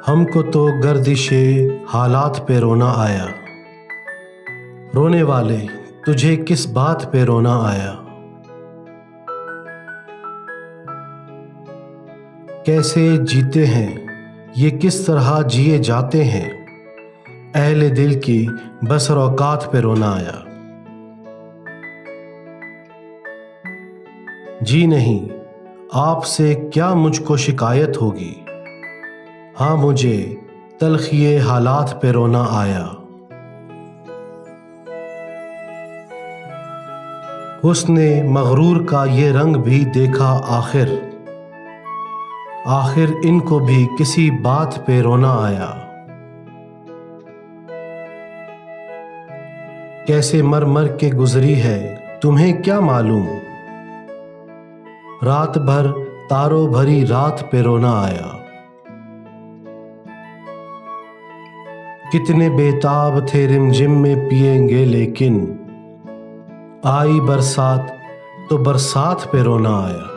ہم کو تو گردش حالات پہ رونا آیا، رونے والے تجھے کس بات پہ رونا آیا؟ کیسے جیتے ہیں یہ کس طرح جیے جاتے ہیں، اہل دل کی بسر اوقات پہ رونا آیا۔ جی نہیں آپ سے کیا مجھ کو شکایت ہوگی، ہاں مجھے تلخی حالات پہ رونا آیا۔ حسن مغرور کا یہ رنگ بھی دیکھا آخر ان کو بھی کسی بات پہ رونا آیا۔ کیسے مر مر کے گزری ہے تمہیں کیا معلوم، رات بھر تاروں بھری رات پہ رونا آیا۔ کتنے بےتاب تھے رمجم میں پیئیں گے، لیکن آئی برسات تو برسات پہ رونا آیا۔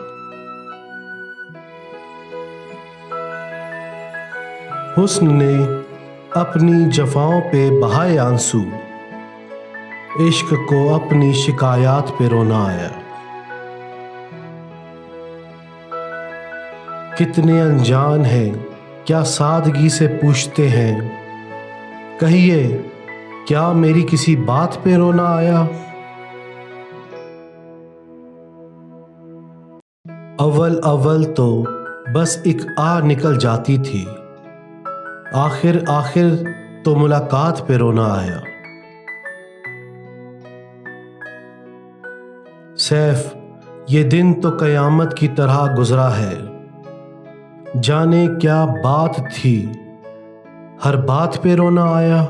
حسن نے اپنی جفاؤں پہ بہائے آنسو، عشق کو اپنی شکایات پہ رونا آیا۔ کتنے انجان ہیں کیا سادگی سے پوچھتے ہیں، کہیے کیا میری کسی بات پہ رونا آیا؟ اول تو بس ایک نکل جاتی تھی، آخر تو ملاقات پہ رونا آیا۔ سیف یہ دن تو قیامت کی طرح گزرا ہے، جانے کیا بات تھی ہر بات پہ رونا آیا۔